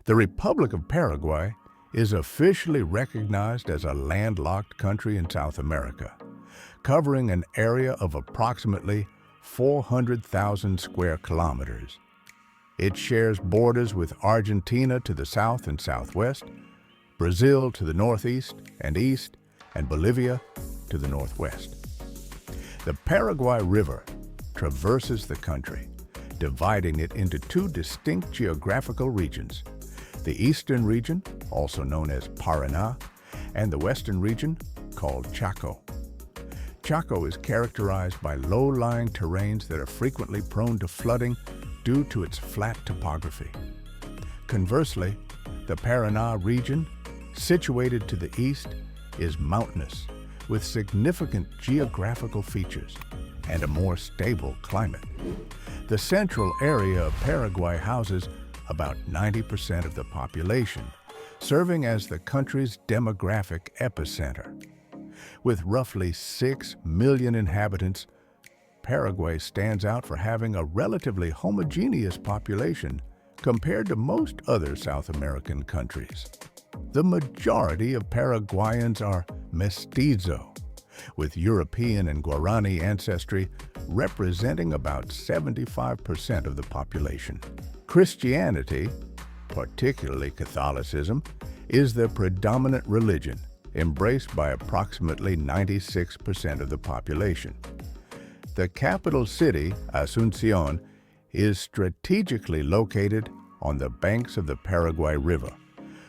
The Republic of Paraguay is officially recognized as a landlocked country in South America, covering an area of approximately 400,000 square kilometers. It shares borders with Argentina to the south and southwest, Brazil to the northeast and east, and Bolivia to the northwest. The Paraguay River traverses the country, dividing it into two distinct geographical regions: the eastern region, also known as Paraná, and the western region, called Chaco. Chaco is characterized by low-lying terrains that are frequently prone to flooding due to its flat topography. Conversely, the Paraná region, situated to the east, is mountainous, with significant geographical features and a more stable climate. The central area of Paraguay houses about 90% of the population, serving as the country's demographic epicenter. With roughly 6 million inhabitants, Paraguay stands out for having a relatively homogeneous population compared to most other South American countries. The majority of Paraguayans are mestizo, with European and Guarani ancestry representing about 75% of the population. Christianity, particularly Catholicism, is the predominant religion, embraced by approximately 96% of the population. The capital city, Asunción, is strategically located on the banks of the Paraguay River,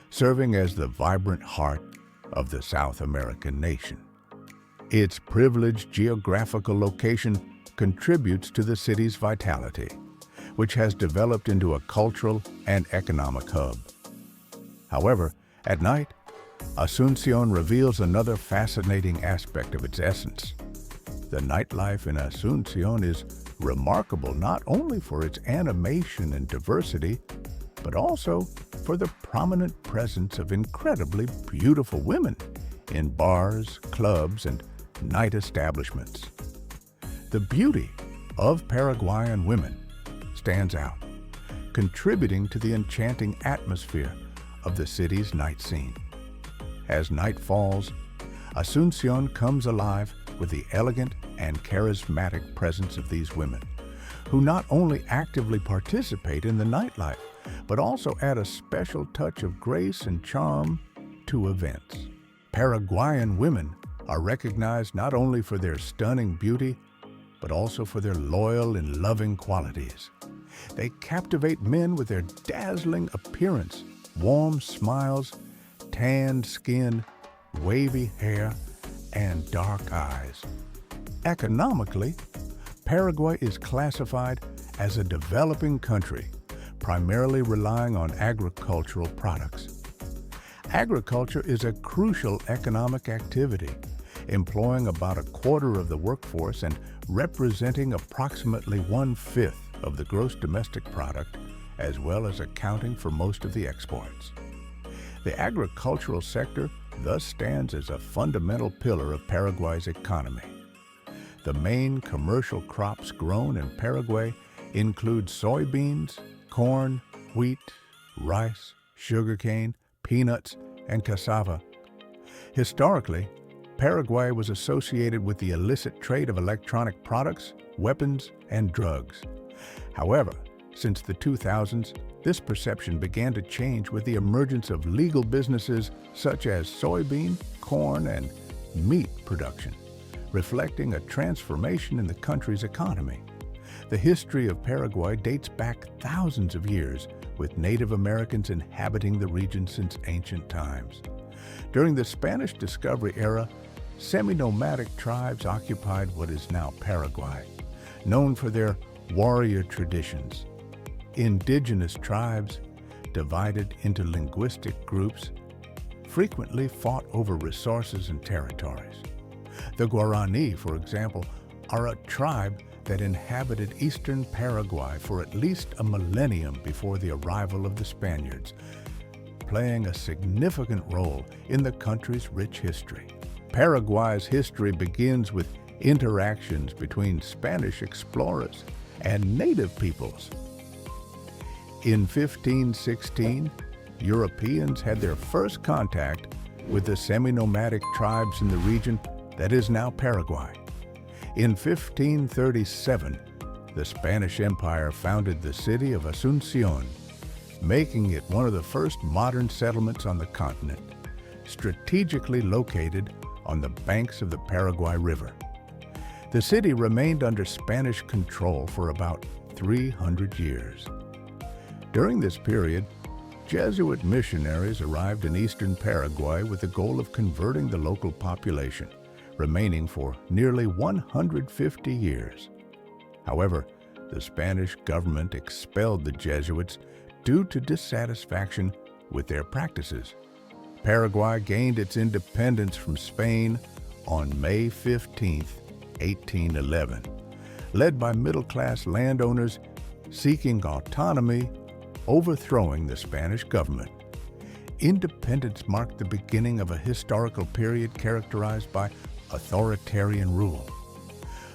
serving as the vibrant heart of the South American nation. Its privileged geographical location contributes to the city's vitality, which has developed into a cultural and economic hub. However, at night, Asunción reveals another fascinating aspect of its essence. The nightlife in Asunción is remarkable not only for its animation and diversity, but also for the prominent presence of incredibly beautiful women in bars, clubs, and night establishments. The beauty of Paraguayan women stands out, contributing to the enchanting atmosphere of the city's night scene. As night falls, Asunción comes alive with the elegant and charismatic presence of these women, who not only actively participate in the nightlife, but also add a special touch of grace and charm to events. Paraguayan women are recognized not only for their stunning beauty, but also for their loyal and loving qualities. They captivate men with their dazzling appearance, warm smiles, tanned skin, wavy hair, and dark eyes. Economically, Paraguay is classified as a developing country, primarily relying on agricultural products. Agriculture is a crucial economic activity, employing about a quarter of the workforce and representing approximately 1/5 of the gross domestic product, as well as accounting for most of the exports. The agricultural sector thus stands as a fundamental pillar of Paraguay's economy. The main commercial crops grown in Paraguay include soybeans, corn, wheat, rice, sugarcane, peanuts, and cassava. Historically, Paraguay was associated with the illicit trade of electronic products, weapons, and drugs. However, since the 2000s, this perception began to change with the emergence of legal businesses such as soybean, corn, and meat production, reflecting a transformation in the country's economy. The history of Paraguay dates back thousands of years, with Native Americans inhabiting the region since ancient times. During the Spanish discovery era, semi-nomadic tribes occupied what is now Paraguay, known for their warrior traditions. Indigenous tribes, divided into linguistic groups, frequently fought over resources and territories. The Guarani, for example, are a tribe that inhabited eastern Paraguay for at least a millennium before the arrival of the Spaniards, playing a significant role in the country's rich history. Paraguay's history begins with interactions between Spanish explorers and native peoples. In 1516, Europeans had their first contact with the semi-nomadic tribes in the region that is now Paraguay. In 1537, the Spanish Empire founded the city of Asunción, making it one of the first modern settlements on the continent, strategically located on the banks of the Paraguay River. The city remained under Spanish control for about 300 years. During this period, Jesuit missionaries arrived in eastern Paraguay with the goal of converting the local population, remaining for nearly 150 years. However, the Spanish government expelled the Jesuits due to dissatisfaction with their practices. Paraguay gained its independence from Spain on May 15, 1811, led by middle-class landowners seeking autonomy, overthrowing the Spanish government. Independence marked the beginning of a historical period characterized by authoritarian rule.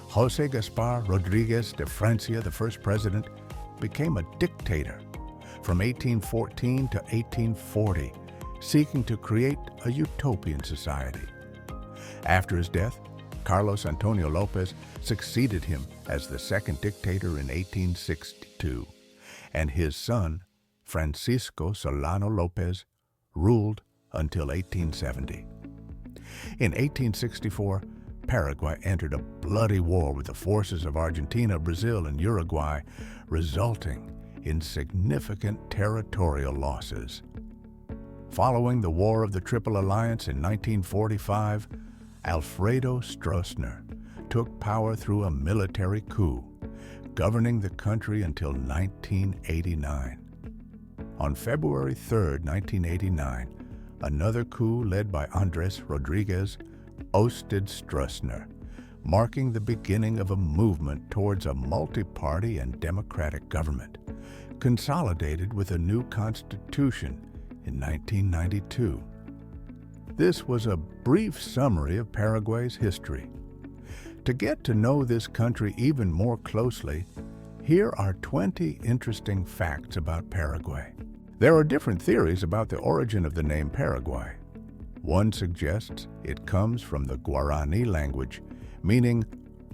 José Gaspar Rodríguez de Francia, the first president, became a dictator from 1814 to 1840, seeking to create a utopian society. After his death, Carlos Antonio López succeeded him as the second dictator in 1862, and his son, Francisco Solano López, ruled until 1870. In 1864, Paraguay entered a bloody war with the forces of Argentina, Brazil, and Uruguay, resulting in significant territorial losses. Following the War of the Triple Alliance in 1945, Alfredo Stroessner took power through a military coup, governing the country until 1989. On February 3, 1989, another coup led by Andrés Rodríguez ousted Stroessner, marking the beginning of a movement towards a multi-party and democratic government, consolidated with a new constitution in 1992. This was a brief summary of Paraguay's history. To get to know this country even more closely, here are 20 interesting facts about Paraguay. There are different theories about the origin of the name Paraguay. One suggests it comes from the Guarani language, meaning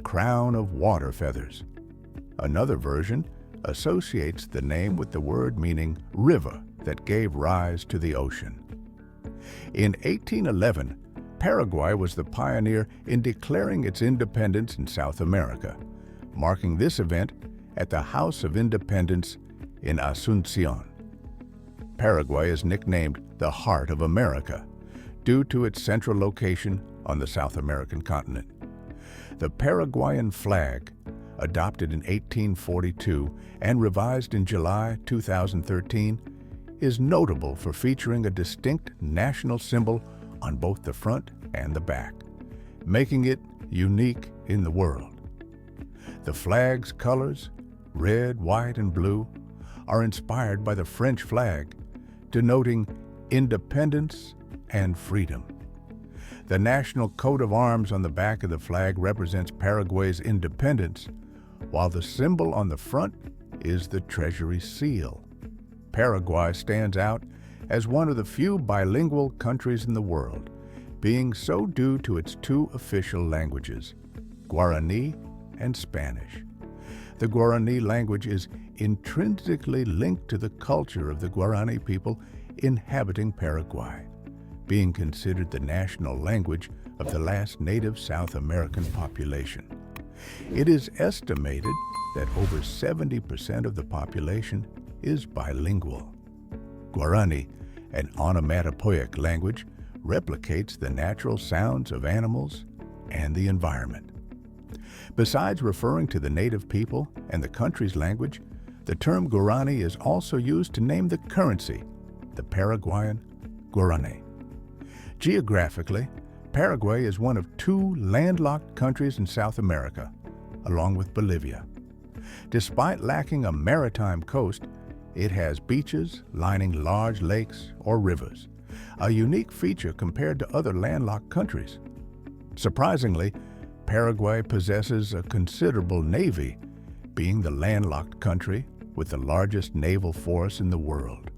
crown of water feathers. Another version associates the name with the word meaning river that gave rise to the ocean. In 1811, Paraguay was the pioneer in declaring its independence in South America, marking this event at the House of Independence in Asunción. Paraguay is nicknamed the Heart of America due to its central location on the South American continent. The Paraguayan flag, adopted in 1842 and revised in July 2013, is notable for featuring a distinct national symbol on both the front and the back, making it unique in the world. The flag's colors, red, white, and blue, are inspired by the French flag, denoting independence and freedom. The national coat of arms on the back of the flag represents Paraguay's independence, while the symbol on the front is the Treasury seal. Paraguay stands out as one of the few bilingual countries in the world, being so due to its two official languages, Guarani and Spanish. The Guarani language is intrinsically linked to the culture of the Guarani people inhabiting Paraguay, being considered the national language of the last native South American population. It is estimated that over 70% of the population is bilingual. Guarani, an onomatopoeic language, replicates the natural sounds of animals and the environment. Besides referring to the native people and the country's language, the term Guarani is also used to name the currency, the Paraguayan Guarani. Geographically, Paraguay is one of two landlocked countries in South America, along with Bolivia. Despite lacking a maritime coast, it has beaches lining large lakes or rivers, a unique feature compared to other landlocked countries. Surprisingly, Paraguay possesses a considerable navy, being the landlocked country with the largest naval force in the world.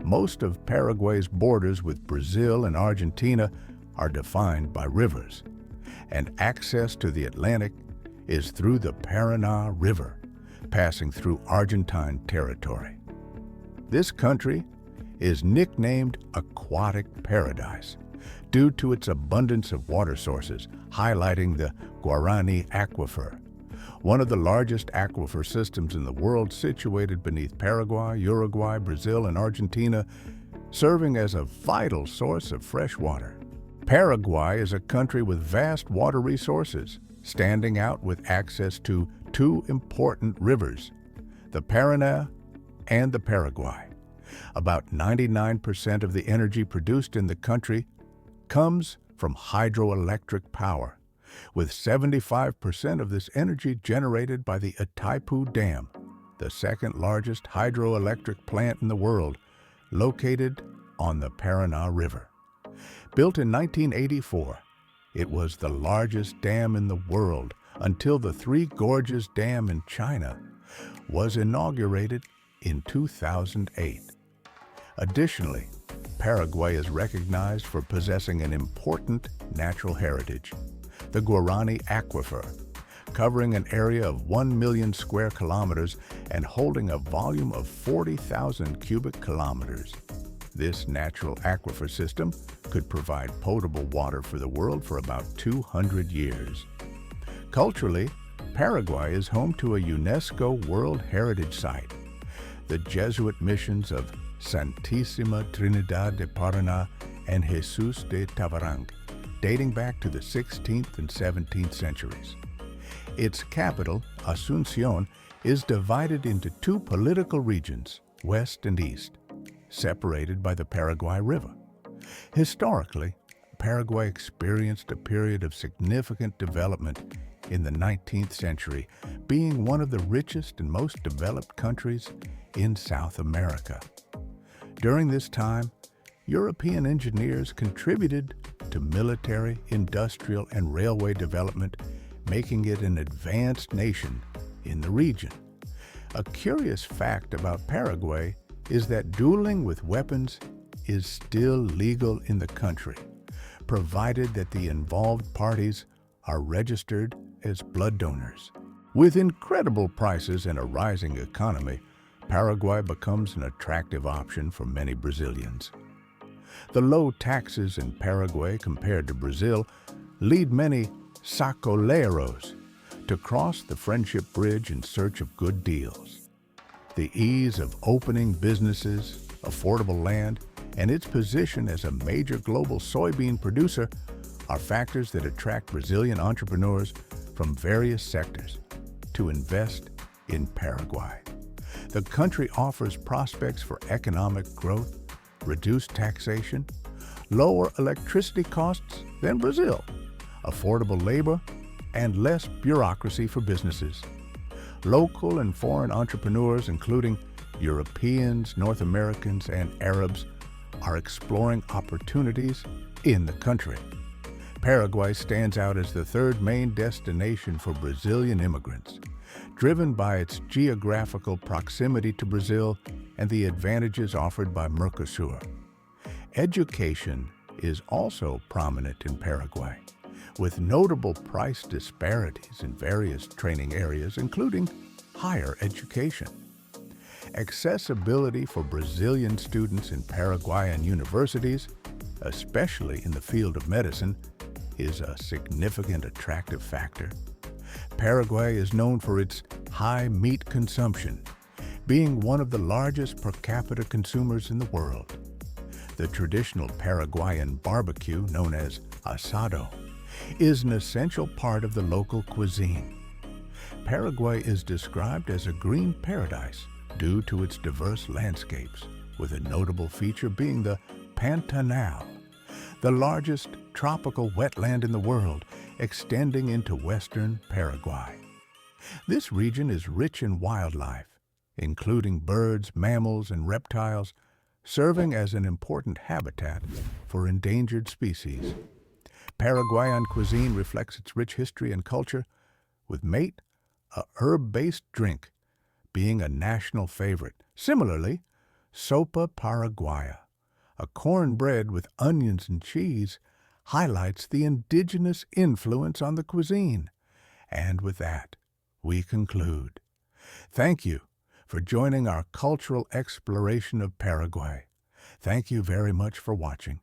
Most of Paraguay's borders with Brazil and Argentina are defined by rivers, and access to the Atlantic is through the Paraná River, passing through Argentine territory. This country is nicknamed Aquatic Paradise due to its abundance of water sources, highlighting the Guarani Aquifer, one of the largest aquifer systems in the world, situated beneath Paraguay, Uruguay, Brazil, and Argentina, serving as a vital source of fresh water. Paraguay is a country with vast water resources, standing out with access to two important rivers, the Paraná and the Paraguay. About 99% of the energy produced in the country comes from hydroelectric power, with 75% of this energy generated by the Itaipu Dam, the second largest hydroelectric plant in the world, located on the Paraná River. Built in 1984, it was the largest dam in the world until the Three Gorges Dam in China was inaugurated in 2008. Additionally, Paraguay is recognized for possessing an important natural heritage, the Guarani Aquifer, covering an area of 1 million square kilometers and holding a volume of 40,000 cubic kilometers. This natural aquifer system could provide potable water for the world for about 200 years. Culturally, Paraguay is home to a UNESCO World Heritage Site, the Jesuit missions of Santísima Trinidad de Paraná and Jesus de Tavarang, dating back to the 16th and 17th centuries. Its capital, Asunción, is divided into two political regions, west and east, separated by the Paraguay River. Historically, Paraguay experienced a period of significant development in the 19th century, being one of the richest and most developed countries in South America. During this time, European engineers contributed to military, industrial, and railway development, making it an advanced nation in the region. A curious fact about Paraguay is that dueling with weapons is still legal in the country, provided that the involved parties are registered as blood donors. With incredible prices and a rising economy, Paraguay becomes an attractive option for many Brazilians. The low taxes in Paraguay compared to Brazil lead many sacoleiros to cross the Friendship Bridge in search of good deals. The ease of opening businesses, affordable land, and its position as a major global soybean producer are factors that attract Brazilian entrepreneurs from various sectors to invest in Paraguay. The country offers prospects for economic growth, reduced taxation, lower electricity costs than Brazil, affordable labor, and less bureaucracy for businesses. Local and foreign entrepreneurs, including Europeans, North Americans, and Arabs, are exploring opportunities in the country. Paraguay stands out as the third main destination for Brazilian immigrants, driven by its geographical proximity to Brazil and the advantages offered by Mercosur. Education is also prominent in Paraguay, with notable price disparities in various training areas, including higher education. Accessibility for Brazilian students in Paraguayan universities, especially in the field of medicine, is a significant attractive factor. Paraguay is known for its high meat consumption, being one of the largest per capita consumers in the world. The traditional Paraguayan barbecue, known as asado, is an essential part of the local cuisine. Paraguay is described as a green paradise due to its diverse landscapes, with a notable feature being the Pantanal, the largest tropical wetland in the world, extending into western Paraguay. This region is rich in wildlife, including birds, mammals, and reptiles, serving as an important habitat for endangered species. Paraguayan cuisine reflects its rich history and culture, with mate, a herb-based drink, being a national favorite. Similarly, Sopa Paraguaya, a cornbread with onions and cheese, highlights the indigenous influence on the cuisine. And with that, we conclude. Thank you for joining our cultural exploration of Paraguay. Thank you very much for watching.